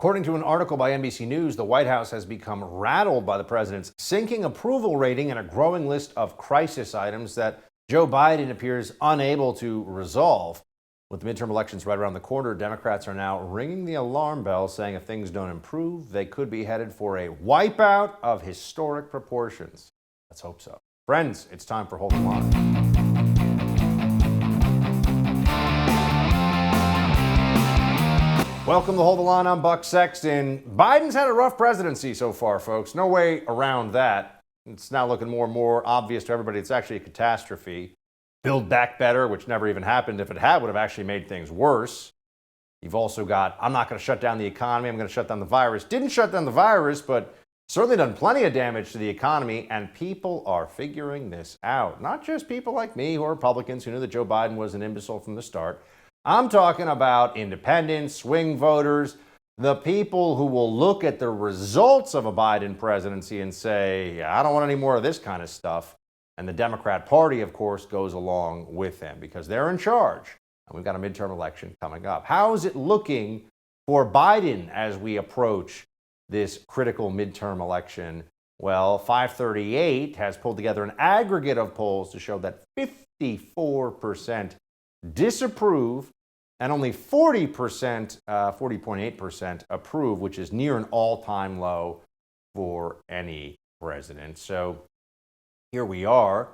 According to an article by NBC News, the White House has become rattled by the president's sinking approval rating and a growing list of crisis items that Joe Biden appears unable to resolve. With the midterm elections right around the corner, Democrats are now ringing the alarm bell, saying if things don't improve, they could be headed for a wipeout of historic proportions. Let's hope so. Friends, it's time for Hold the Line. Welcome to Hold the Line. I'm Buck Sexton. Biden's had a rough presidency so far, folks. No way around that. It's now looking more and more obvious to everybody it's actually a catastrophe. Build back better, which never even happened. If it had, would have actually made things worse. You've also got, I'm not going to shut down the economy. I'm going to shut down the virus. Didn't shut down the virus, but certainly done plenty of damage to the economy. And people are figuring this out. Not just people like me who are Republicans who knew that Joe Biden was an imbecile from the start. I'm talking about independents, swing voters, the people who will look at the results of a Biden presidency and say, yeah, I don't want any more of this kind of stuff. And the Democrat Party, of course, goes along with them because they're in charge. And we've got a midterm election coming up. How is it looking for Biden as we approach this critical midterm election? Well, 538 has pulled together an aggregate of polls to show that 54% disapprove and only 40%, 40.8% approve, which is near an all-time low for any president. So here we are.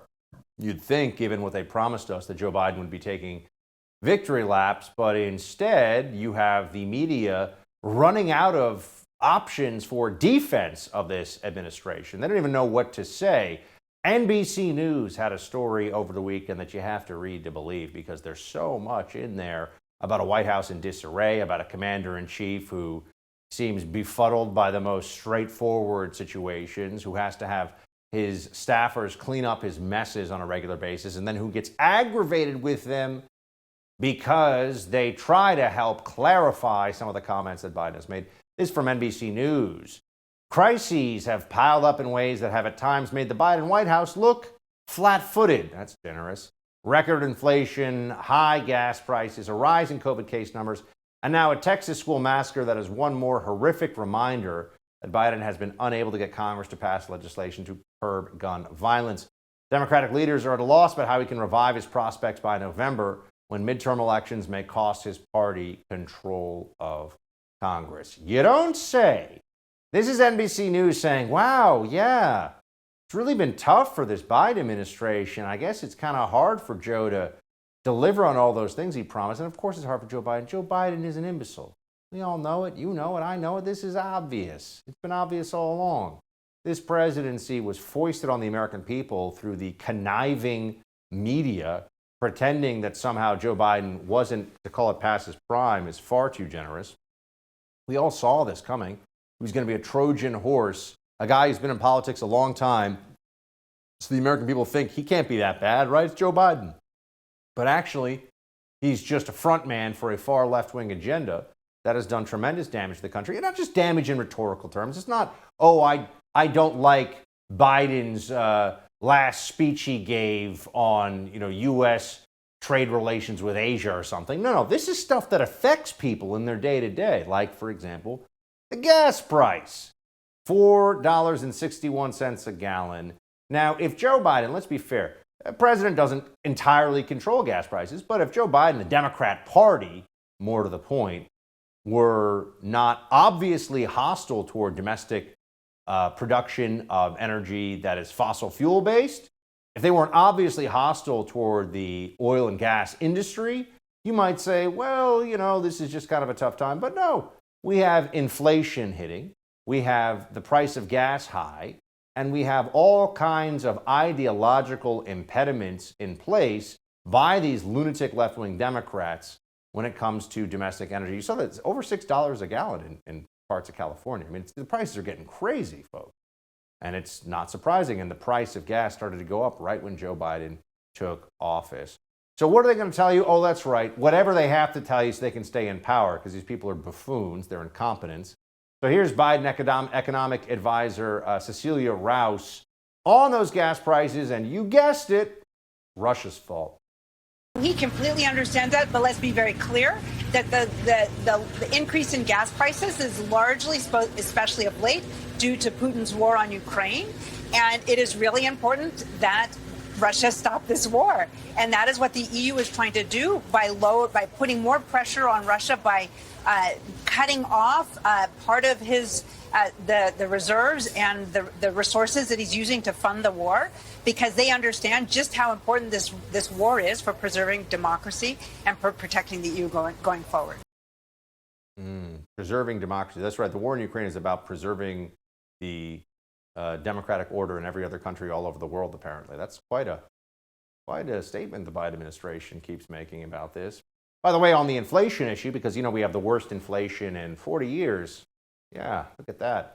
You'd think, given what they promised us, that Joe Biden would be taking victory laps, but instead you have the media running out of options for defense of this administration. They don't even know what to say. NBC News had a story over the weekend that you have to read to believe because there's so much in there about a White House in disarray, about a commander-in-chief who seems befuddled by the most straightforward situations, who has to have his staffers clean up his messes on a regular basis, and then who gets aggravated with them because they try to help clarify some of the comments that Biden has made. This is from NBC News. Crises have piled up in ways that have at times made the Biden White House look flat-footed. That's generous. Record inflation, high gas prices, a rise in COVID case numbers, and now a Texas school massacre that is one more horrific reminder that Biden has been unable to get Congress to pass legislation to curb gun violence. Democratic leaders are at a loss about how he can revive his prospects by November when midterm elections may cost his party control of Congress. You don't say. This is NBC News saying, wow, yeah, it's really been tough for this Biden administration. I guess it's kind of hard for Joe to deliver on all those things he promised. And of course, it's hard for Joe Biden. Joe Biden is an imbecile. We all know it. You know it. I know it. This is obvious. It's been obvious all along. This presidency was foisted on the American people through the conniving media, pretending that somehow Joe Biden wasn't, to call it past his prime, is far too generous. We all saw this coming. He was going to be a Trojan horse, a guy who's been in politics a long time. So the American people think he can't be that bad, right? It's Joe Biden. But actually, he's just a front man for a far left-wing agenda that has done tremendous damage to the country. And not just damage in rhetorical terms. It's not, oh, I don't like Biden's last speech he gave on, U.S. trade relations with Asia or something. No, this is stuff that affects people in their day-to-day. Like, for example, the gas price, $4.61 a gallon. Now, if Joe Biden, let's be fair, the president doesn't entirely control gas prices, but if Joe Biden, the Democrat Party, more to the point, were not obviously hostile toward domestic production of energy that is fossil fuel based, if they weren't obviously hostile toward the oil and gas industry, you might say, well, this is just kind of a tough time. But no, we have inflation hitting, we have the price of gas high, and we have all kinds of ideological impediments in place by these lunatic left-wing Democrats when it comes to domestic energy. You saw that it's over $6 a gallon in parts of California. I mean, the prices are getting crazy, folks. And it's not surprising. And the price of gas started to go up right when Joe Biden took office. So what are they going to tell you? Oh, that's right. Whatever they have to tell you so they can stay in power, because these people are buffoons. They're incompetents. So here's Biden economic advisor Cecilia Rouse on those gas prices. And you guessed it, Russia's fault. He completely understands that, but let's be very clear that the increase in gas prices is largely, especially of late, due to Putin's war on Ukraine. And it is really important that Russia stop this war. And that is what the EU is trying to do by putting more pressure on Russia by cutting off part of his the reserves and the resources that he's using to fund the war, because they understand just how important this war is for preserving democracy and for protecting the EU going forward. Preserving democracy. That's right. The war in Ukraine is about preserving the democratic order in every other country all over the world, apparently. That's quite a statement the Biden administration keeps making about this. By the way, on the inflation issue, because, we have the worst inflation in 40 years. Yeah, look at that.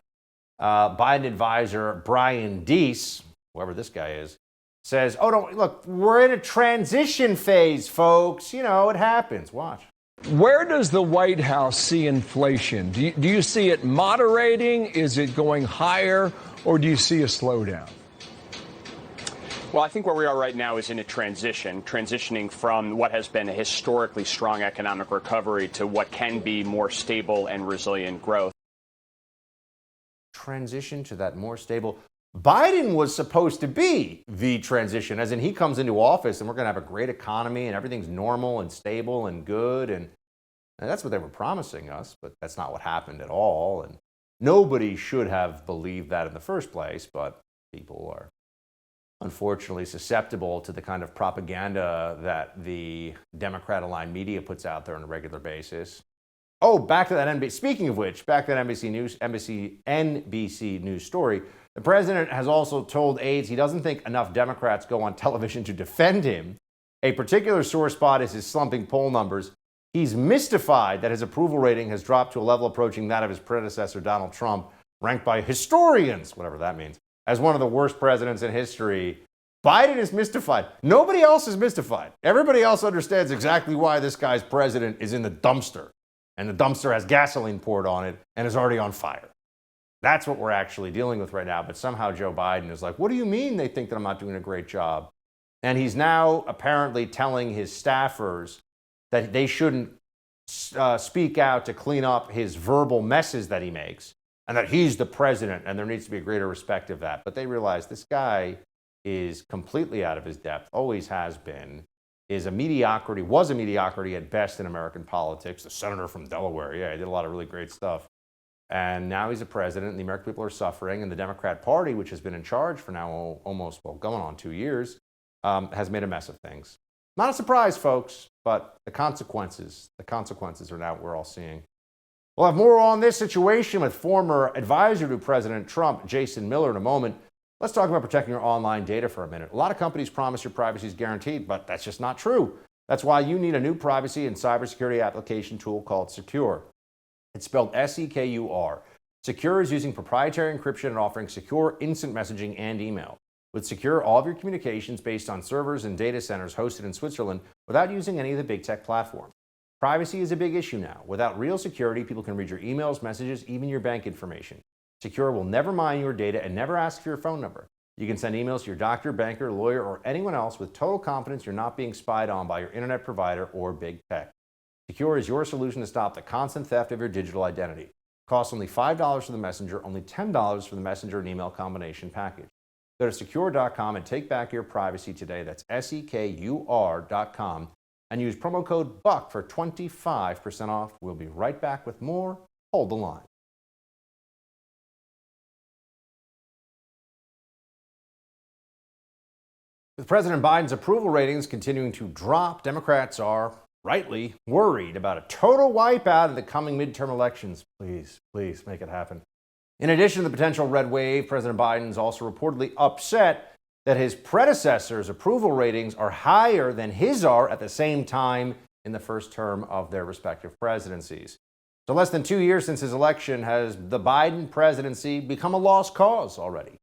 Biden advisor Brian Deese, whoever this guy is, says, look, we're in a transition phase, folks. It happens. Watch. Where does the White House see inflation? Do you see it moderating? Is it going higher? Or do you see a slowdown? Well, I think where we are right now is in a transitioning from what has been a historically strong economic recovery to what can be more stable and resilient growth. Transition to that more stable. Biden was supposed to be the transition, as in he comes into office and we're going to have a great economy and everything's normal and stable and good. And that's what they were promising us, but that's not what happened at all. And nobody should have believed that in the first place, but people are unfortunately susceptible to the kind of propaganda that the Democrat-aligned media puts out there on a regular basis. Oh, back to that NBC. Speaking of which, back to that NBC News story. The president has also told aides he doesn't think enough Democrats go on television to defend him. A particular sore spot is his slumping poll numbers. He's mystified that his approval rating has dropped to a level approaching that of his predecessor, Donald Trump, ranked by historians, whatever that means, as one of the worst presidents in history. Biden is mystified. Nobody else is mystified. Everybody else understands exactly why this guy's president is in the dumpster. And the dumpster has gasoline poured on it and is already on fire. That's what we're actually dealing with right now. But somehow Joe Biden is like, what do you mean they think that I'm not doing a great job? And he's now apparently telling his staffers that they shouldn't speak out to clean up his verbal messes that he makes, and that he's the president and there needs to be a greater respect of that. But they realize this guy is completely out of his depth, always has been, was a mediocrity at best in American politics. The senator from Delaware, yeah, he did a lot of really great stuff. And now he's a president, and the American people are suffering, and the Democrat Party, which has been in charge for now going on 2 years, has made a mess of things. Not a surprise, folks, but the consequences are now what we're all seeing. We'll have more on this situation with former advisor to President Trump, Jason Miller, in a moment. Let's talk about protecting your online data for a minute. A lot of companies promise your privacy is guaranteed, but that's just not true. That's why you need a new privacy and cybersecurity application tool called Secure. It's spelled S-E-K-U-R. Secure is using proprietary encryption and offering secure instant messaging and email. With Secure, all of your communications based on servers and data centers hosted in Switzerland without using any of the big tech platforms. Privacy is a big issue now. Without real security, people can read your emails, messages, even your bank information. Secure will never mine your data and never ask for your phone number. You can send emails to your doctor, banker, lawyer, or anyone else with total confidence you're not being spied on by your internet provider or big tech. Secure is your solution to stop the constant theft of your digital identity. It costs only $5 for the messenger, only $10 for the messenger and email combination package. Go to secure.com and take back your privacy today. That's SEKUR.com. And use promo code BUCK for 25% off. We'll be right back with more. Hold the line. With President Biden's approval ratings continuing to drop, Democrats are rightly worried about a total wipeout in the coming midterm elections. Please make it happen. In addition to the potential red wave, President Biden is also reportedly upset that his predecessors' approval ratings are higher than his are at the same time in the first term of their respective presidencies. So less than 2 years since his election, has the Biden presidency become a lost cause already?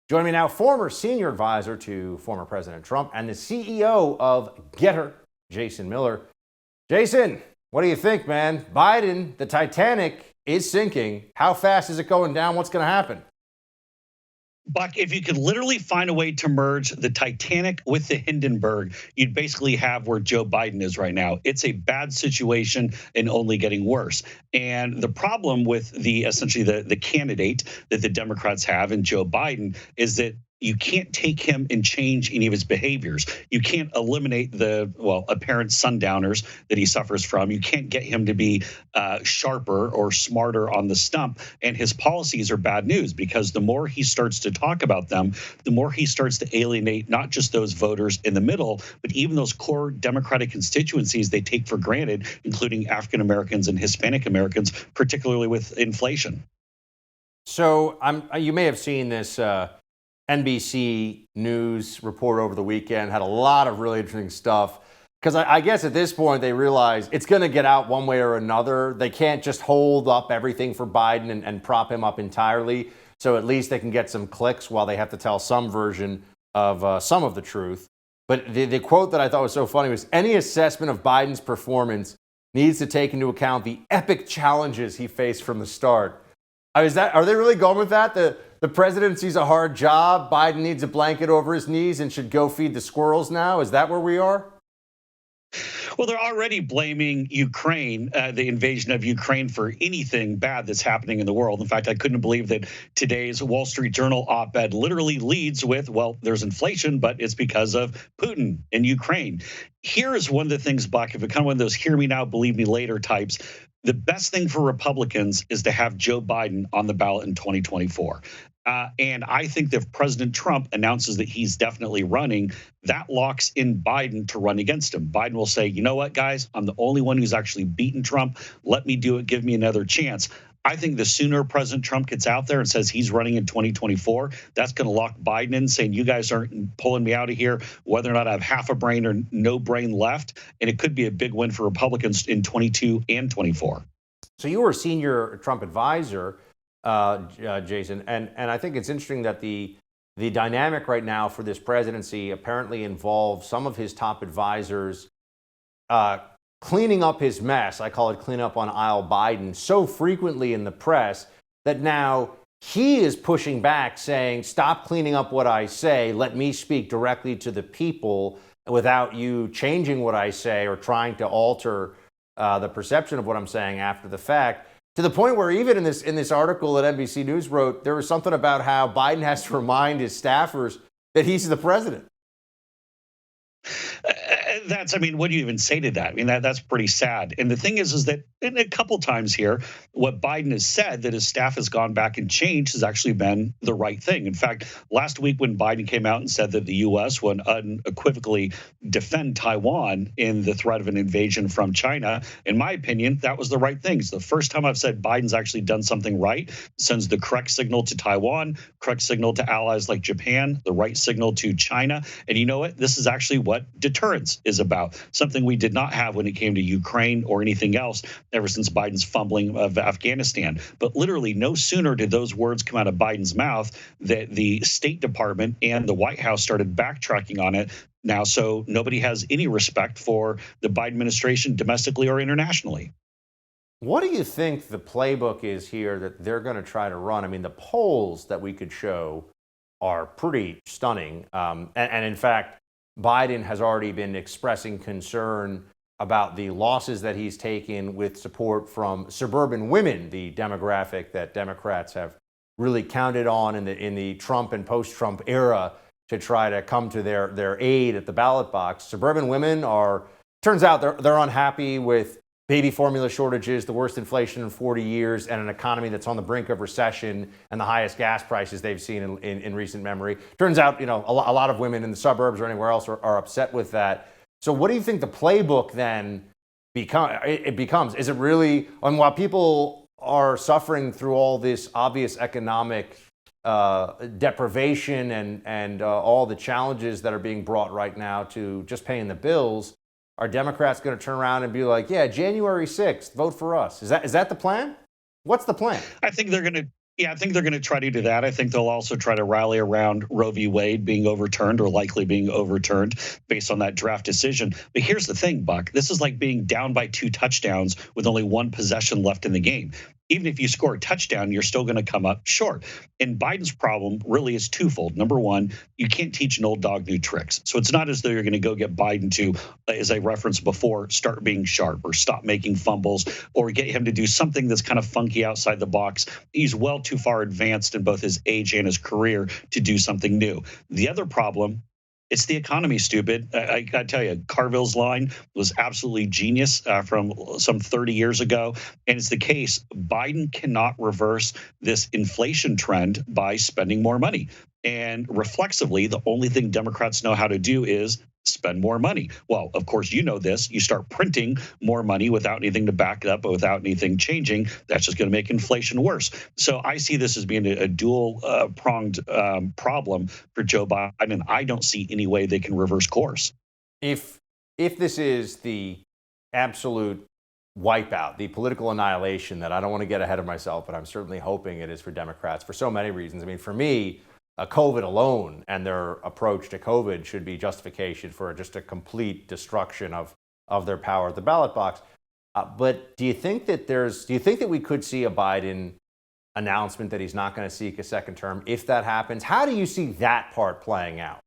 Joining me now, former senior advisor to former President Trump and the CEO of Getter, Jason Miller. Jason, what do you think, man? Biden, the Titanic, is sinking. How fast is it going down? What's going to happen? Buck, if you could literally find a way to merge the Titanic with the Hindenburg, you'd basically have where Joe Biden is right now. It's a bad situation and only getting worse. And the problem with essentially the candidate that the Democrats have in Joe Biden is that you can't take him and change any of his behaviors. You can't eliminate the, apparent sundowners that he suffers from. You can't get him to be sharper or smarter on the stump. And his policies are bad news because the more he starts to talk about them, the more he starts to alienate not just those voters in the middle, but even those core Democratic constituencies they take for granted, including African Americans and Hispanic Americans, particularly with inflation. So you may have seen this NBC News report over the weekend, had a lot of really interesting stuff. Because I guess at this point they realize it's going to get out one way or another. They can't just hold up everything for Biden and prop him up entirely. So at least they can get some clicks while they have to tell some version of some of the truth. But the quote that I thought was so funny was, any assessment of Biden's performance needs to take into account the epic challenges he faced from the start. Are they really going with that? The presidency's a hard job. Biden needs a blanket over his knees and should go feed the squirrels now. Is that where we are? Well, they're already blaming Ukraine, the invasion of Ukraine, for anything bad that's happening in the world. In fact, I couldn't believe that today's Wall Street Journal op-ed literally leads with, well, there's inflation, but it's because of Putin and Ukraine. Here is one of the things, Buck, if you're kind of one of those hear me now, believe me later types, the best thing for Republicans is to have Joe Biden on the ballot in 2024. And I think that if President Trump announces that he's definitely running, that locks in Biden to run against him. Biden will say, you know what, guys, I'm the only one who's actually beaten Trump. Let me do it. Give me another chance. I think the sooner President Trump gets out there and says he's running in 2024, that's going to lock Biden in, saying you guys aren't pulling me out of here, whether or not I have half a brain or no brain left. And it could be a big win for Republicans in 22 and 24. So you were a senior Trump advisor, Jason, and I think it's interesting that the dynamic right now for this presidency apparently involves some of his top advisors cleaning up his mess. I call it clean up on aisle Biden so frequently in the press that now he is pushing back, saying, stop cleaning up what I say. Let me speak directly to the people without you changing what I say or trying to alter the perception of what I'm saying after the fact. To the point where even in this article that NBC News wrote, there was something about how Biden has to remind his staffers that he's the president. What do you even say to that? I mean, that's pretty sad. And the thing is that in a couple times here, what Biden has said that his staff has gone back and changed has actually been the right thing. In fact, last week when Biden came out and said that the U.S. would unequivocally defend Taiwan in the threat of an invasion from China, in my opinion, that was the right thing. It's the first time I've said Biden's actually done something right, sends the correct signal to Taiwan, correct signal to allies like Japan, the right signal to China. And you know what? This is actually what deterrence is about, something we did not have when it came to Ukraine or anything else ever since Biden's fumbling of Afghanistan. But literally no sooner did those words come out of Biden's mouth that the State Department and the White House started backtracking on it now. So nobody has any respect for the Biden administration domestically or internationally. What do you think the playbook is here that they're going to try to run? I mean, the polls that we could show are pretty stunning. And in fact, Biden has already been expressing concern about the losses that he's taken with support from suburban women, the demographic that Democrats have really counted on in the Trump and post-Trump era to try to come to their aid at the ballot box. Suburban women turns out they're unhappy with baby formula shortages, the worst inflation in 40 years, and an economy that's on the brink of recession and the highest gas prices they've seen in recent memory. Turns out, a lot of women in the suburbs or anywhere else are upset with that. So what do you think the playbook then becomes? Is it really, while people are suffering through all this obvious economic deprivation and all the challenges that are being brought right now to just paying the bills, are Democrats going to turn around and be like, yeah, January 6th, vote for us? Is that the plan? What's the plan? I think they're going to try to do that. I think they'll also try to rally around Roe v. Wade being overturned or likely being overturned based on that draft decision. But here's the thing, Buck. This is like being down by 2 touchdowns with only 1 possession left in the game. even if you score a touchdown, you're still going to come up short. And Biden's problem really is twofold. Number one, you can't teach an old dog new tricks. So it's not as though you're going to go get Biden to, as I referenced before, start being sharp or stop making fumbles or get him to do something that's kind of funky outside the box. He's well too far advanced in both his age and his career to do something new. The other problem, it's the economy, stupid. I got to tell you, Carville's line was absolutely genius from some 30 years ago. And it's the case, Biden cannot reverse this inflation trend by spending more money. And reflexively, the only thing Democrats know how to do is spend more money. Well, of course, you know this. You start printing more money without anything to back it up, but without anything changing. That's just going to make inflation worse. So I see this as being a dual-pronged problem for Joe Biden, and I don't see any way they can reverse course. If this is the absolute wipeout, the political annihilation that I don't want to get ahead of myself, but I'm certainly hoping it is for Democrats for so many reasons. I mean, for me, COVID alone and their approach to COVID should be justification for just a complete destruction of their power at the ballot box. But do you think that we could see a Biden announcement that he's not going to seek a second term if that happens? How do you see that part playing out?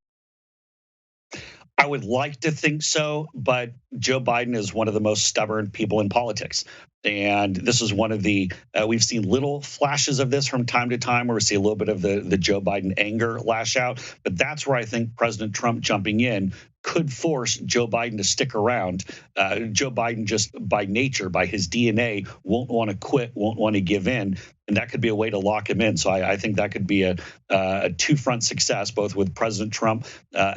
I would like to think so, but Joe Biden is one of the most stubborn people in politics. And this is one of the, we've seen little flashes of this from time to time where we see a little bit of the Joe Biden anger lash out. But that's where I think President Trump jumping in could force Joe Biden to stick around. Joe Biden just by nature, by his DNA, won't want to quit, won't want to give in. And that could be a way to lock him in. So I think that could be a two-front success, both with President Trump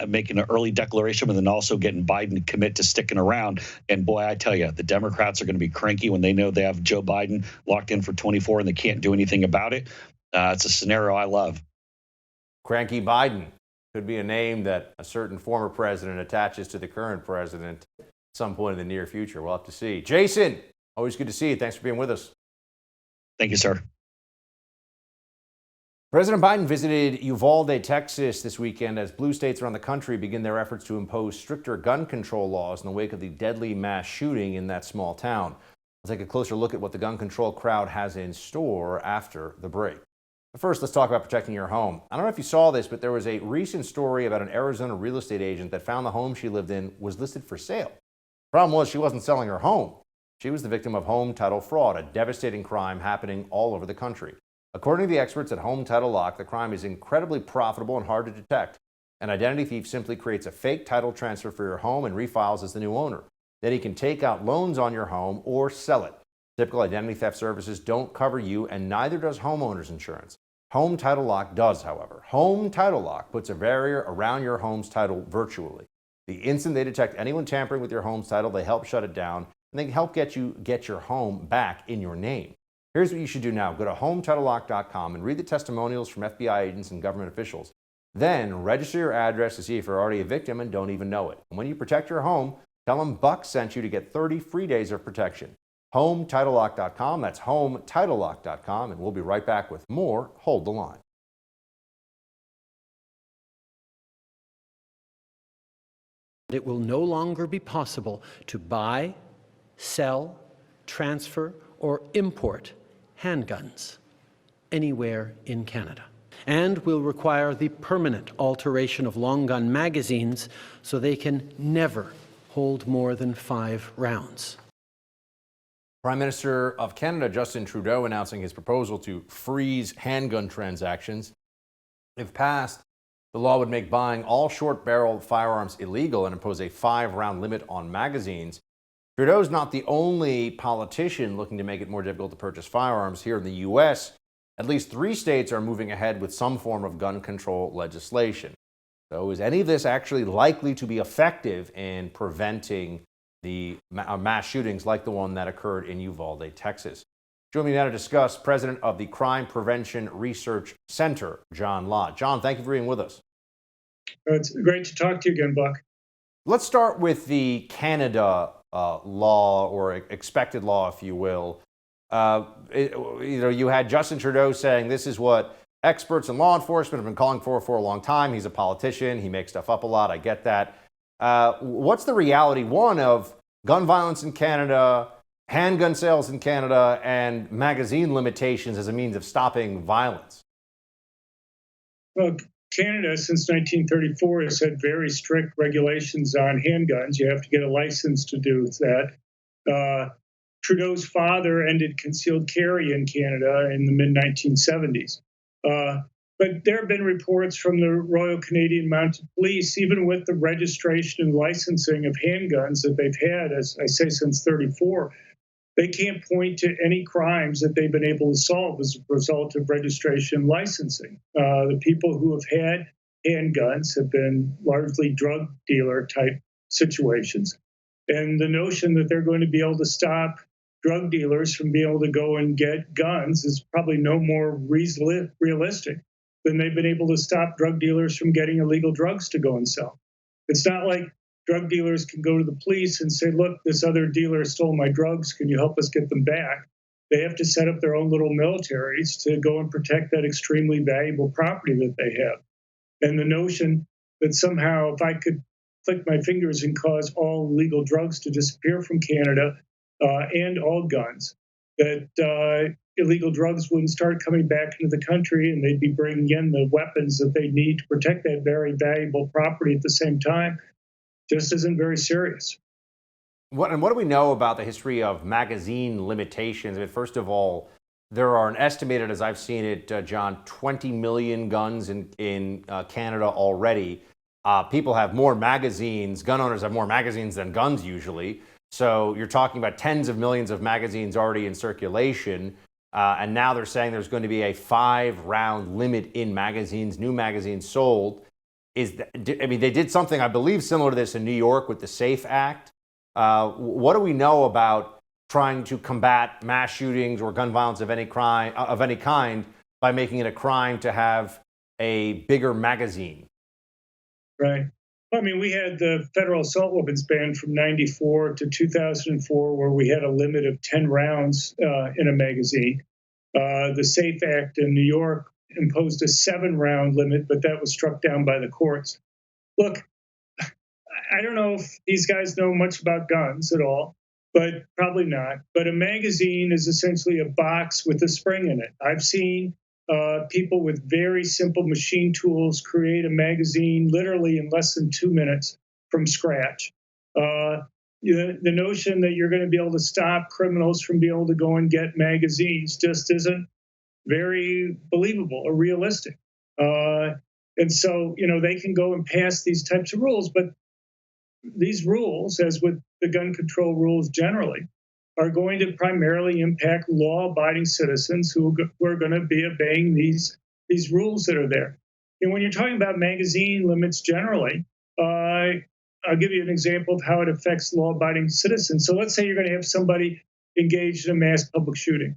making an early declaration, but then also getting Biden to commit to sticking around. And boy, I tell you, the Democrats are going to be cranky when they know they have Joe Biden locked in for 24 and they can't do anything about it. It's a scenario I love. Cranky Biden could be a name that a certain former president attaches to the current president at some point in the near future. We'll have to see. Jason, always good to see you. Thanks for being with us. Thank you, sir. President Biden visited Uvalde, Texas this weekend as blue states around the country begin their efforts to impose stricter gun control laws in the wake of the deadly mass shooting in that small town. We'll take a closer look at what the gun control crowd has in store after the break. But first, let's talk about protecting your home. I don't know if you saw this, but there was a recent story about an Arizona real estate agent that found the home she lived in was listed for sale. The problem was she wasn't selling her home. She was the victim of home title fraud, a devastating crime happening all over the country. According to the experts at Home Title Lock, the crime is incredibly profitable and hard to detect. An identity thief simply creates a fake title transfer for your home and refiles as the new owner. Then he can take out loans on your home or sell it. Typical identity theft services don't cover you, and neither does homeowners insurance. Home Title Lock does, however. Home Title Lock puts a barrier around your home's title virtually. The instant they detect anyone tampering with your home's title, they help shut it down, and they can help get your home back in your name. Here's what you should do now. Go to HometitleLock.com and read the testimonials from FBI agents and government officials. Then register your address to see if you're already a victim and don't even know it. And when you protect your home, tell them Buck sent you to get 30 free days of protection. HometitleLock.com. That's HometitleLock.com. And we'll be right back with more Hold the Line. It will no longer be possible to buy, sell, transfer, or import handguns anywhere in Canada, and will require the permanent alteration of long gun magazines so they can never hold more than 5 rounds. Prime Minister of Canada, Justin Trudeau, announcing his proposal to freeze handgun transactions. If passed, the law would make buying all short-barreled firearms illegal and impose a 5-round limit on magazines. Trudeau's not the only politician looking to make it more difficult to purchase firearms. Here in the U.S., at least 3 states are moving ahead with some form of gun control legislation. So is any of this actually likely to be effective in preventing the mass shootings like the one that occurred in Uvalde, Texas? Joining me now to discuss, President of the Crime Prevention Research Center, John Lott. John, thank you for being with us. It's great to talk to you again, Buck. Let's start with the Canada law, or expected law, if you will. You had Justin Trudeau saying this is what experts in law enforcement have been calling for a long time. He's a politician. He makes stuff up a lot. I get that. What's the reality, one, of gun violence in Canada, handgun sales in Canada and magazine limitations as a means of stopping violence? Well, Canada, since 1934, has had very strict regulations on handguns. You have to get a license to do that. Trudeau's father ended concealed carry in Canada in the mid 1970s. But there have been reports from the Royal Canadian Mounted Police, even with the registration and licensing of handguns that they've had, as I say, since 34, they can't point to any crimes that they've been able to solve as a result of registration and licensing. The people who have had handguns have been largely drug dealer type situations. And the notion that they're going to be able to stop drug dealers from being able to go and get guns is probably no more realistic than they've been able to stop drug dealers from getting illegal drugs to go and sell. It's not like drug dealers can go to the police and say, look, this other dealer stole my drugs. Can you help us get them back? They have to set up their own little militaries to go and protect that extremely valuable property that they have. And the notion that somehow if I could click my fingers and cause all illegal drugs to disappear from Canada and all guns, that illegal drugs wouldn't start coming back into the country and they'd be bringing in the weapons that they need to protect that very valuable property at the same time, just isn't very serious. What do we know about the history of magazine limitations? I mean, first of all, there are an estimated, as I've seen it, John, 20 million guns in Canada already. People have more magazines, gun owners have more magazines than guns usually. So you're talking about tens of millions of magazines already in circulation. And now they're saying there's going to be a 5-round limit in magazines, new magazines sold. I mean, they did something, I believe, similar to this in New York with the SAFE Act. What do we know about trying to combat mass shootings or gun violence of any kind by making it a crime to have a bigger magazine? Right. I mean, we had the federal assault weapons ban from 94 to 2004, where we had a limit of 10 rounds in a magazine. The SAFE Act in New York imposed a 7-round limit, but that was struck down by the courts. Look, I don't know if these guys know much about guns at all, but probably not. But a magazine is essentially a box with a spring in it. I've seen people with very simple machine tools create a magazine literally in less than 2 minutes from scratch. The notion that you're going to be able to stop criminals from being able to go and get magazines just isn't very believable or realistic. And so, they can go and pass these types of rules, but these rules, as with the gun control rules generally, are going to primarily impact law-abiding citizens who are going to be obeying these rules that are there. And when you're talking about magazine limits generally, I'll give you an example of how it affects law-abiding citizens. So let's say you're going to have somebody engaged in a mass public shooting.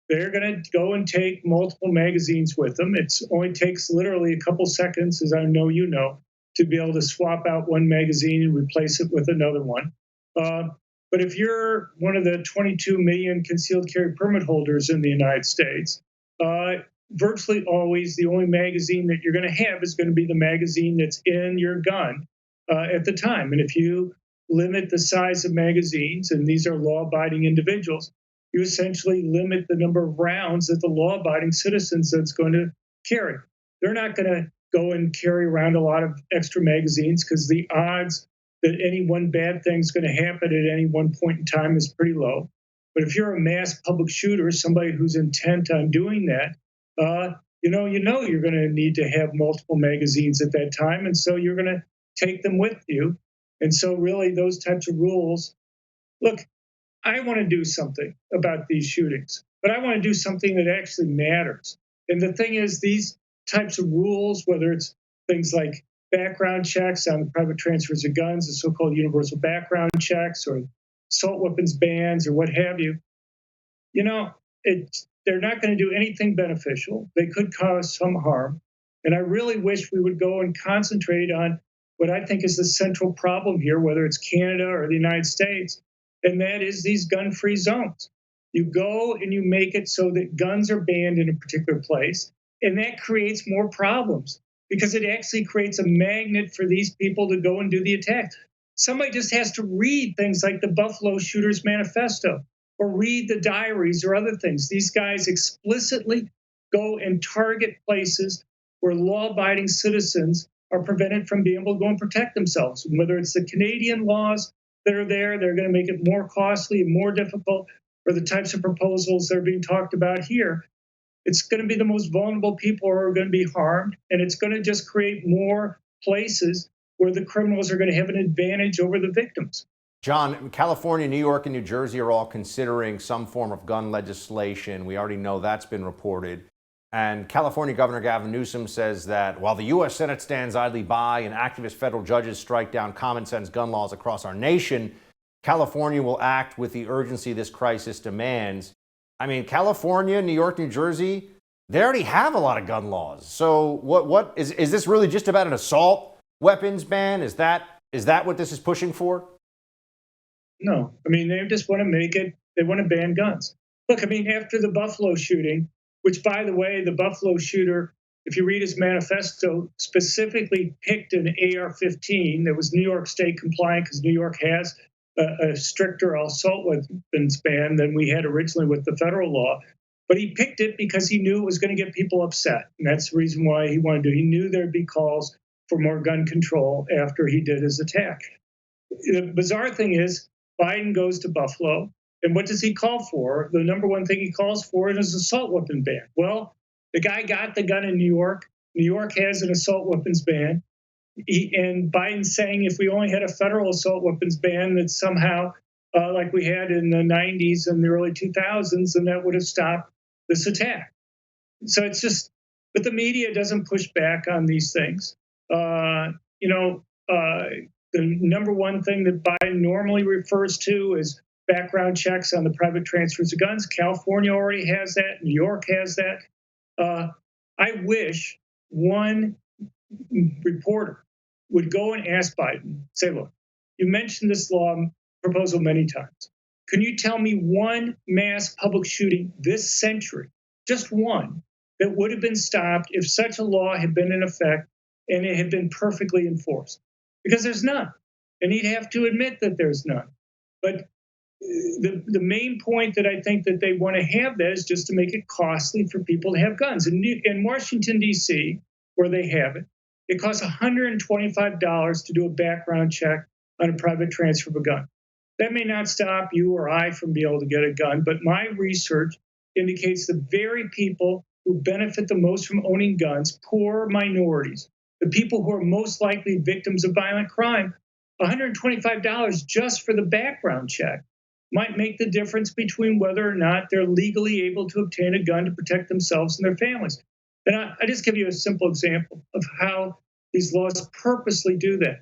They're going to go and take multiple magazines with them. It only takes literally a couple seconds, as I know you know, to be able to swap out one magazine and replace it with another one. But if you're one of the 22 million concealed carry permit holders in the United States, virtually always the only magazine that you're going to have is going to be the magazine that's in your gun at the time. And if you limit the size of magazines, and these are law-abiding individuals, you essentially limit the number of rounds that the law-abiding citizens that's going to carry. They're not going to go and carry around a lot of extra magazines because the odds that any one bad thing is going to happen at any one point in time is pretty low. But if you're a mass public shooter, somebody who's intent on doing that, you know you're going to need to have multiple magazines at that time, and so you're going to take them with you. And so really those types of rules, look, I want to do something about these shootings, but I want to do something that actually matters. And the thing is, these types of rules, whether it's things like background checks on private transfers of guns, the so-called universal background checks, or assault weapons bans, or what have you, they're not going to do anything beneficial. They could cause some harm. And I really wish we would go and concentrate on what I think is the central problem here, whether it's Canada or the United States, and that is these gun-free zones. You go and you make it so that guns are banned in a particular place, and that creates more problems because it actually creates a magnet for these people to go and do the attack. Somebody just has to read things like the Buffalo Shooters Manifesto. or read the diaries or other things. These guys explicitly go and target places where law-abiding citizens are prevented from being able to go and protect themselves. Whether it's the Canadian laws that are there, they're going to make it more costly and more difficult, or the types of proposals that are being talked about here. It's going to be the most vulnerable people who are going to be harmed, and it's going to just create more places where the criminals are going to have an advantage over the victims. John, California, New York, and New Jersey are all considering some form of gun legislation. We already know that's been reported. And California Governor Gavin Newsom says that while the U.S. Senate stands idly by and activist federal judges strike down common sense gun laws across our nation, California will act with the urgency this crisis demands. I mean, California, New York, New Jersey, they already have a lot of gun laws. So what is this really just about an assault weapons ban? Is that what this is pushing for? No, I mean, they just want to make it, they want to ban guns. Look, I mean, after the Buffalo shooting, which, by the way, the Buffalo shooter, if you read his manifesto, specifically picked an AR-15 that was New York State compliant because New York has a stricter assault weapons ban than we had originally with the federal law. But he picked it because he knew it was going to get people upset. And that's the reason why he wanted to. He knew there'd be calls for more gun control after he did his attack. The bizarre thing is, Biden goes to Buffalo, and what does he call for? The number one thing he calls for is an assault weapon ban. Well, the guy got the gun in New York. New York has an assault weapons ban. And Biden's saying if we only had a federal assault weapons ban that somehow, like we had in the 90s and the early 2000s, then that would have stopped this attack. So it's just, but the media doesn't push back on these things. The number one thing that Biden normally refers to is background checks on the private transfers of guns. California already has that. New York has that. I wish one reporter would go and ask Biden, say, look, you mentioned this law proposal many times. Can you tell me one mass public shooting this century, just one, that would have been stopped if such a law had been in effect and it had been perfectly enforced? Because there's none. And he'd have to admit that there's none. But the main point that I think that they want to have that is just to make it costly for people to have guns. In Washington, D.C., where they have it, it costs $125 to do a background check on a private transfer of a gun. That may not stop you or I from being able to get a gun, but my research indicates the very people who benefit the most from owning guns, poor minorities, the people who are most likely victims of violent crime, $125 just for the background check might make the difference between whether or not they're legally able to obtain a gun to protect themselves and their families. And I just give you a simple example of how these laws purposely do that.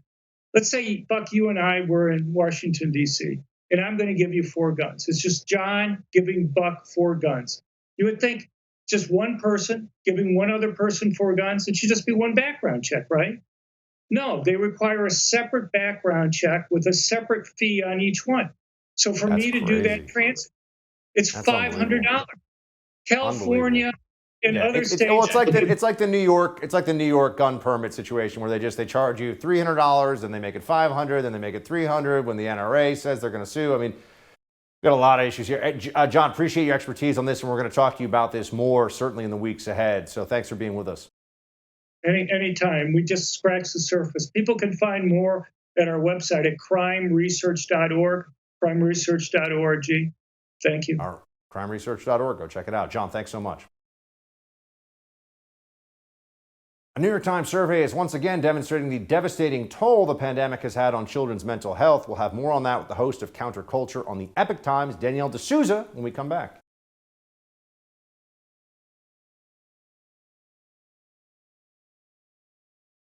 Let's say, Buck, you and I were in Washington, D.C., and I'm going to give you 4 guns. It's just John giving Buck 4 guns. You would think just one person giving one other person 4 guns, it should just be one background check, right? No, they require a separate background check with a separate fee on each one. So for me to do that transfer, it's $500. California and other states. Well, it's like the New York gun permit situation where they charge you $300, then they make it $500, then they make it $300 when the NRA says they're going to sue. I mean, we've got a lot of issues here. John, appreciate your expertise on this, and we're going to talk to you about this more certainly in the weeks ahead. So thanks for being with us. Anytime. We just scratched the surface. People can find more at our website at crimeresearch.org, crimeresearch.org. Thank you. Crimeresearch.org. Go check it out. John, thanks so much. A New York Times survey is once again demonstrating the devastating toll the pandemic has had on children's mental health. We'll have more on that with the host of Counterculture on the Epic Times, Danielle D'Souza, when we come back.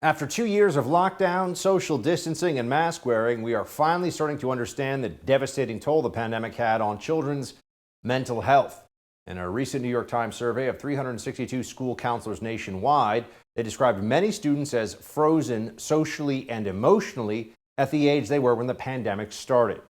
After 2 years of lockdown, social distancing, and mask wearing, we are finally starting to understand the devastating toll the pandemic had on children's mental health. In a recent New York Times survey of 362 school counselors nationwide, they described many students as frozen socially and emotionally at the age they were when the pandemic started.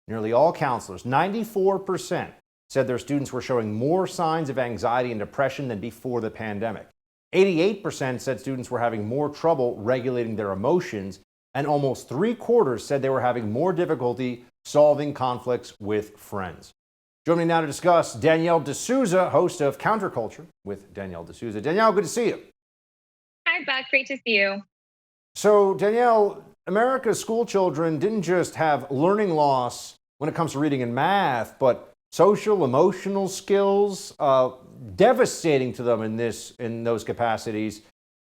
Nearly all counselors, 94%, said their students were showing more signs of anxiety and depression than before the pandemic. 88% said students were having more trouble regulating their emotions, and almost 3/4 said they were having more difficulty solving conflicts with friends. Joining me now to discuss, Danielle D'Souza, host of Counterculture with Danielle D'Souza. Danielle, good to see you. Hi, Buck. Great to see you. So, Danielle, America's school children didn't just have learning loss when it comes to reading and math, but social, emotional skills, devastating to them in those capacities.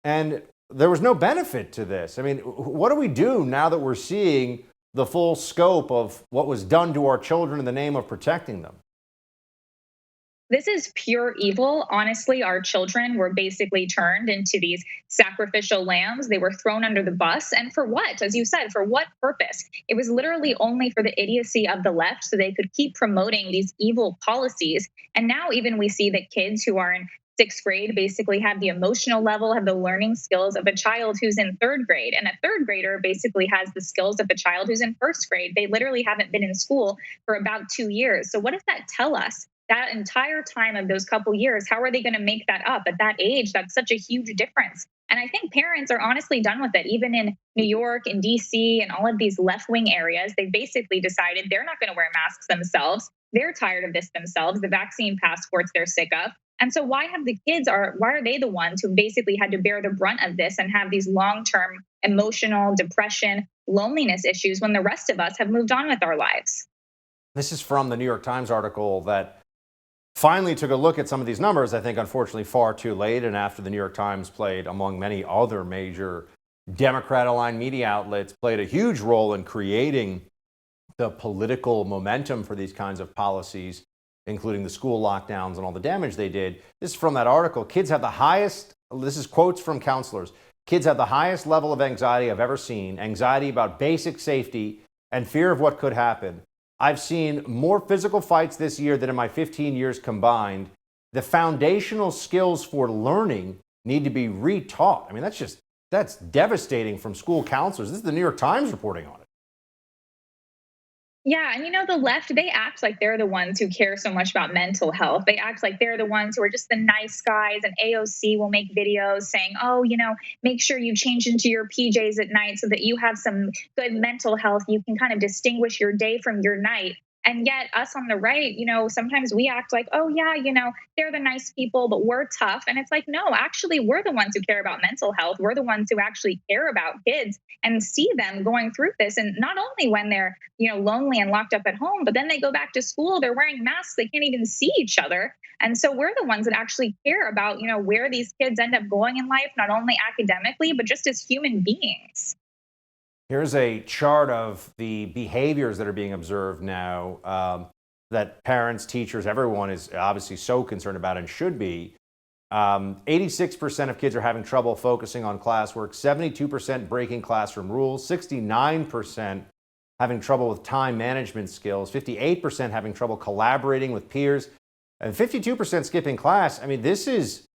And there was no benefit to this. I mean, what do we do now that we're seeing the full scope of what was done to our children in the name of protecting them? This is pure evil. Honestly, our children were basically turned into these sacrificial lambs. They were thrown under the bus. And for what? As you said, for what purpose? It was literally only for the idiocy of the left so they could keep promoting these evil policies. And now even we see that kids who are in sixth grade basically have the emotional level, have the learning skills of a child who's in third grade. And a third grader basically has the skills of a child who's in first grade. They literally haven't been in school for about 2 years. So what does that tell us? That entire time of those couple years, how are they going to make that up at that age? That's such a huge difference. And I think parents are honestly done with it. Even in New York and DC and all of these left-wing areas, they basically decided they're not going to wear masks themselves. They're tired of this themselves. The vaccine passports they're sick of. And so why are they the ones who basically had to bear the brunt of this and have these long-term emotional depression, loneliness issues when the rest of us have moved on with our lives? This is from the New York Times article that finally took a look at some of these numbers, I think unfortunately far too late, and after the New York Times played, among many other major Democrat-aligned media outlets, played a huge role in creating the political momentum for these kinds of policies, including the school lockdowns and all the damage they did. This is from that article. Kids have the highest, this is quotes from counselors, kids have the highest level of anxiety I've ever seen, anxiety about basic safety and fear of what could happen. I've seen more physical fights this year than in my 15 years combined. The foundational skills for learning need to be retaught. I mean, that's devastating from school counselors. This is the New York Times reporting on it. Yeah, and the left, they act like they're the ones who care so much about mental health. They act like they're the ones who are just the nice guys, and AOC will make videos saying, oh, make sure you change into your PJs at night so that you have some good mental health. You can kind of distinguish your day from your night. And yet us on the right, sometimes we act like, oh, yeah, they're the nice people, but we're tough. And it's like, no, actually, we're the ones who care about mental health. We're the ones who actually care about kids and see them going through this. And not only when they're, lonely and locked up at home, but then they go back to school, they're wearing masks, they can't even see each other. And so we're the ones that actually care about, where these kids end up going in life, not only academically, but just as human beings. Here's a chart of the behaviors that are being observed now that parents, teachers, everyone is obviously so concerned about and should be. 86% of kids are having trouble focusing on classwork, 72% breaking classroom rules, 69% having trouble with time management skills, 58% having trouble collaborating with peers, and 52% skipping class. I mean, this is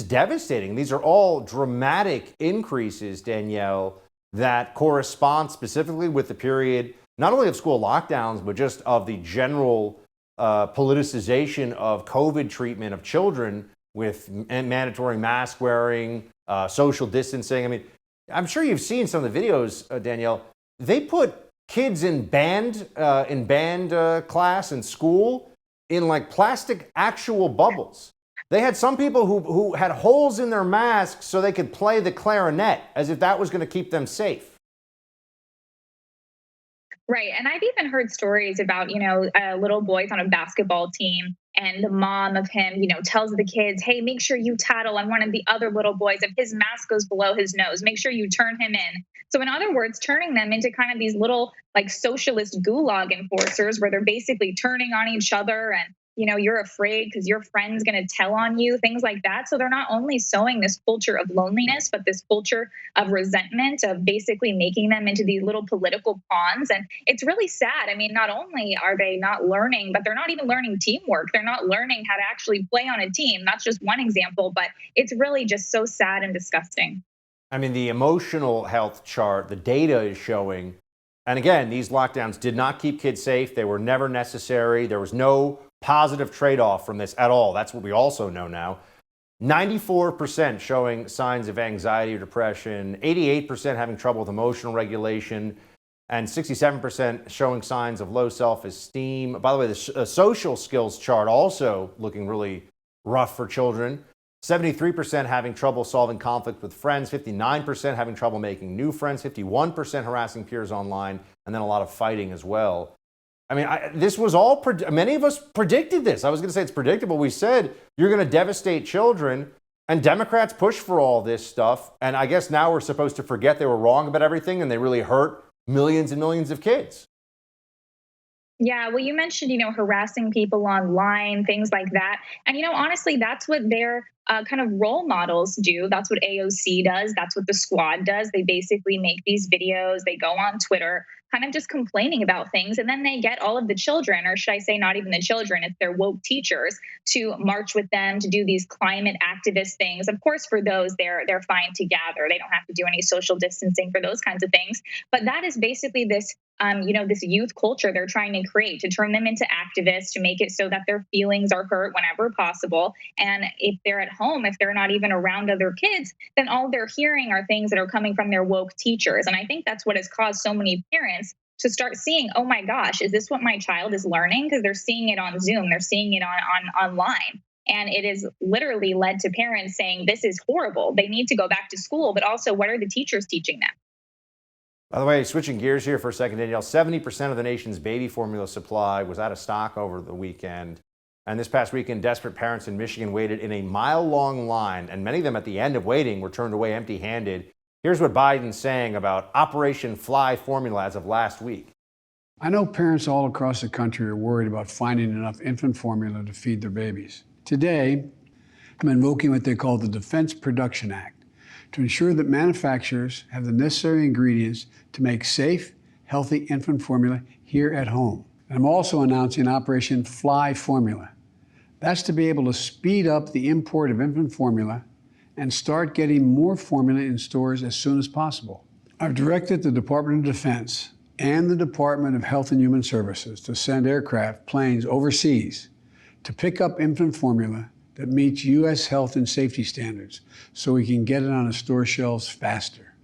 devastating. These are all dramatic increases, Danielle, that correspond specifically with the period, not only of school lockdowns, but just of the general politicization of COVID treatment of children with mandatory mask wearing, social distancing. I mean, I'm sure you've seen some of the videos, Danielle. They put kids in band class in school in like plastic actual bubbles. They had some people who had holes in their masks so they could play the clarinet as if that was going to keep them safe. Right. And I've even heard stories about, little boys on a basketball team, and the mom of him, tells the kids, hey, make sure you tattle on one of the other little boys. If his mask goes below his nose, make sure you turn him in. So in other words, turning them into kind of these little like socialist gulag enforcers where they're basically turning on each other and, you're afraid because your friend's going to tell on you, things like that. So they're not only sowing this culture of loneliness, but this culture of resentment, of basically making them into these little political pawns. And it's really sad. I mean, not only are they not learning, but they're not even learning teamwork. They're not learning how to actually play on a team. That's just one example, but it's really just so sad and disgusting. I mean, the emotional health chart, the data is showing, and again, these lockdowns did not keep kids safe. They were never necessary. There was no positive trade-off from this at all. That's what we also know now. 94% showing signs of anxiety or depression, 88% having trouble with emotional regulation, and 67% showing signs of low self-esteem. By the way, the social skills chart also looking really rough for children. 73% having trouble solving conflict with friends, 59% having trouble making new friends, 51% harassing peers online, and then a lot of fighting as well. I mean, this was all, many of us predicted this. I was going to say it's predictable. We said you're going to devastate children, and Democrats push for all this stuff. And I guess now we're supposed to forget they were wrong about everything and they really hurt millions and millions of kids. Yeah, well, you mentioned, harassing people online, things like that. And, honestly, that's what their kind of role models do. That's what AOC does. That's what the squad does. They basically make these videos. They go on Twitter kind of just complaining about things. And then they get all of the children, or should I say not even the children, it's their woke teachers, to march with them, to do these climate activist things. Of course, for those, they're fine to gather. They don't have to do any social distancing for those kinds of things. But that is basically this this youth culture they're trying to create, to turn them into activists, to make it so that their feelings are hurt whenever possible. And if they're at home, if they're not even around other kids, then all they're hearing are things that are coming from their woke teachers. And I think that's what has caused so many parents to start seeing, oh my gosh, is this what my child is learning? Because they're seeing it on Zoom, they're seeing it on online. And it has literally led to parents saying, this is horrible. They need to go back to school, but also what are the teachers teaching them? By the way, switching gears here for a second, Danielle, 70% of the nation's baby formula supply was out of stock over the weekend. And this past weekend, desperate parents in Michigan waited in a mile-long line, and many of them at the end of waiting were turned away empty-handed. Here's what Biden's saying about Operation Fly formula as of last week. I know parents all across the country are worried about finding enough infant formula to feed their babies. Today, I'm invoking what they call the Defense Production Act to ensure that manufacturers have the necessary ingredients to make safe, healthy infant formula here at home. And I'm also announcing Operation Fly Formula. That's to be able to speed up the import of infant formula and start getting more formula in stores as soon as possible. I've directed the Department of Defense and the Department of Health and Human Services to send aircraft, planes overseas to pick up infant formula that meets U.S. health and safety standards so we can get it on the store shelves faster.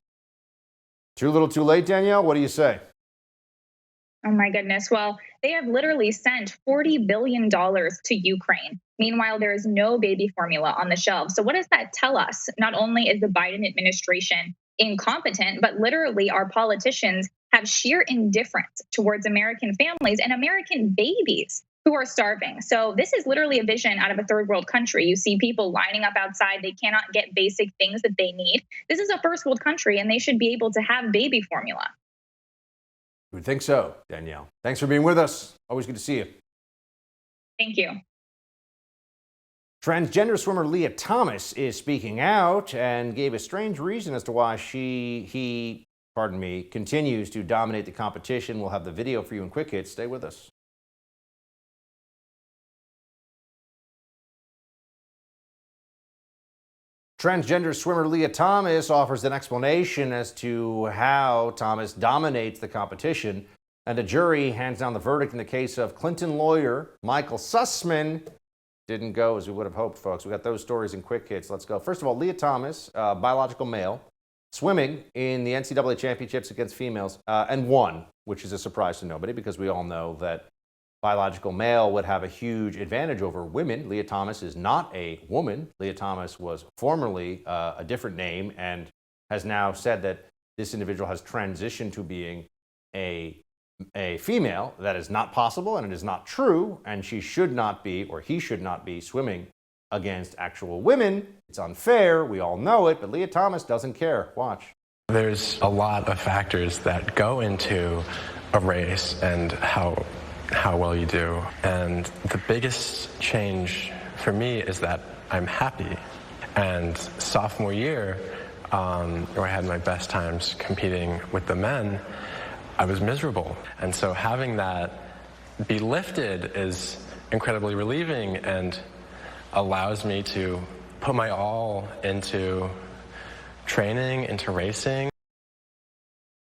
Too little too late, Danielle? What do you say? Oh my goodness. Well, they have literally sent $40 billion to Ukraine. Meanwhile, there is no baby formula on the shelves. So what does that tell us? Not only is the Biden administration incompetent, but literally our politicians have sheer indifference towards American families and American babies who are starving. So this is literally a vision out of a third world country. You see people lining up outside. They cannot get basic things that they need. This is a first world country, and they should be able to have baby formula. You would think so, Danielle. Thanks for being with us. Always good to see you. Thank you. Transgender swimmer Leah Thomas is speaking out and gave a strange reason as to why he continues to dominate the competition. We'll have the video for you in quick hits. Stay with us. Transgender swimmer Leah Thomas offers an explanation as to how Thomas dominates the competition, and a jury hands down the verdict in the case of Clinton lawyer Michael Sussman. Didn't go as we would have hoped, folks. We got those stories in quick hits. Let's go. First of all, Leah Thomas, biological male, swimming in the NCAA championships against females, and won, which is a surprise to nobody because we all know that biological male would have a huge advantage over women. Leah Thomas is not a woman. Leah Thomas was formerly a different name and has now said that this individual has transitioned to being a female. That is not possible and it is not true, and she should not be, or he should not be, swimming against actual women. It's unfair. We all know it, but Leah Thomas doesn't care. Watch. There's a lot of factors that go into a race and how well you do. And the biggest change for me is that I'm happy. And sophomore year, where I had my best times competing with the men, I was miserable. And so having that be lifted is incredibly relieving and allows me to put my all into training, into racing.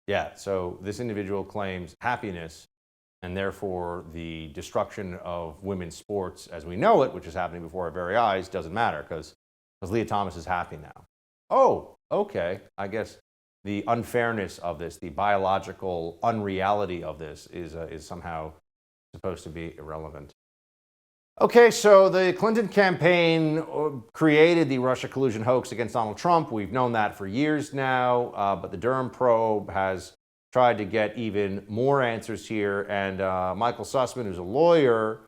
Yeah, so this individual claims happiness, and therefore the destruction of women's sports as we know it, which is happening before our very eyes, doesn't matter because Leah Thomas is happy now. Oh, okay. I guess the unfairness of this, the biological unreality of this is somehow supposed to be irrelevant. Okay, so the Clinton campaign created the Russia collusion hoax against Donald Trump. We've known that for years now, but the Durham probe has tried to get even more answers here. And Michael Sussman, who's a lawyer,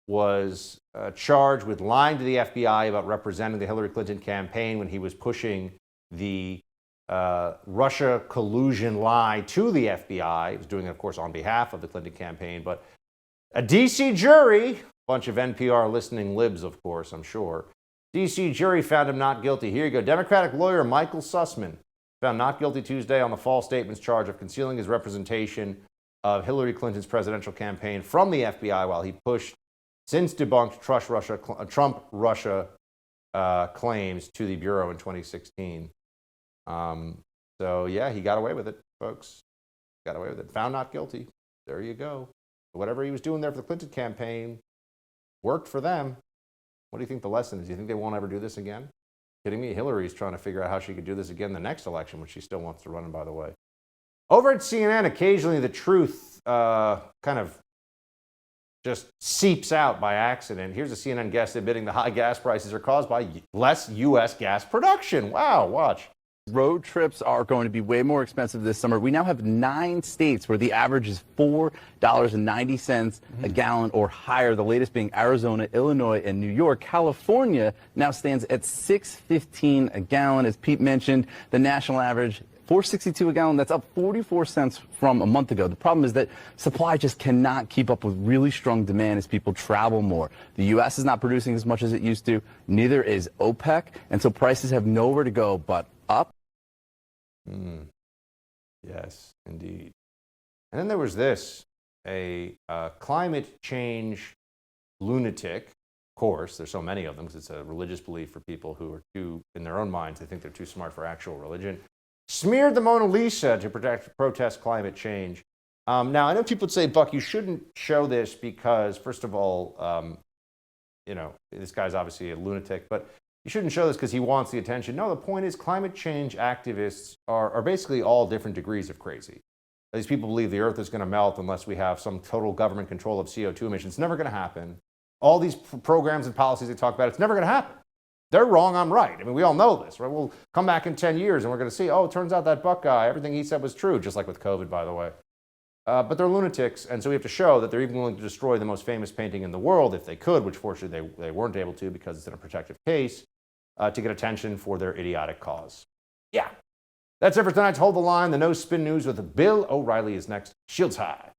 was charged with lying to the FBI about representing the Hillary Clinton campaign when he was pushing the Russia collusion lie to the FBI. He was doing it, of course, on behalf of the Clinton campaign. But a D.C. jury, bunch of NPR listening libs, of course, I'm sure. D.C. jury found him not guilty. Here you go. Democratic lawyer Michael Sussman found not guilty Tuesday on the false statements charge of concealing his representation of Hillary Clinton's presidential campaign from the FBI while he pushed since debunked Trump-Russia claims to the Bureau in 2016. So, yeah, he got away with it, folks. Got away with it. Found not guilty. There you go. Whatever he was doing there for the Clinton campaign worked for them. What do you think the lesson is? Do you think they won't ever do this again? Kidding me? Hillary's trying to figure out how she could do this again the next election, which she still wants to run, by the way. Over at CNN, occasionally the truth kind of just seeps out by accident. Here's a CNN guest admitting the high gas prices are caused by less U.S. gas production. Wow, watch. Road trips are going to be way more expensive this summer. We now have 9 states where the average is $4.90 a gallon or higher, the latest being Arizona, Illinois, and New York. California now stands at $6.15 a gallon. As Pete mentioned, the national average $4.62 a gallon. That's up 44 cents from a month ago. The problem is that supply just cannot keep up with really strong demand as people travel more. The U.S. is not producing as much as it used to. Neither is OPEC. And so prices have nowhere to go but up. Yes, indeed. And then there was this, a climate change lunatic. Of course, there's so many of them because it's a religious belief for people who are too, in their own minds, they think they're too smart for actual religion. Smeared the Mona Lisa to protest climate change. Now, I know people would say, Buck, you shouldn't show this because, first of all, this guy's obviously a lunatic, but you shouldn't show this because he wants the attention. No, the point is climate change activists are basically all different degrees of crazy. These people believe the earth is going to melt unless we have some total government control of CO2 emissions. It's never going to happen. All these programs and policies they talk about, it's never going to happen. They're wrong, I'm right. I mean, we all know this, right? We'll come back in 10 years and we're going to see, oh, it turns out that Buck guy, everything he said was true, just like with COVID, by the way. But they're lunatics, and so we have to show that they're even willing to destroy the most famous painting in the world if they could, which fortunately they weren't able to because it's in a protective case, to get attention for their idiotic cause. Yeah. That's it for tonight's Hold the Line. The No Spin News with Bill O'Reilly is next. Shields high.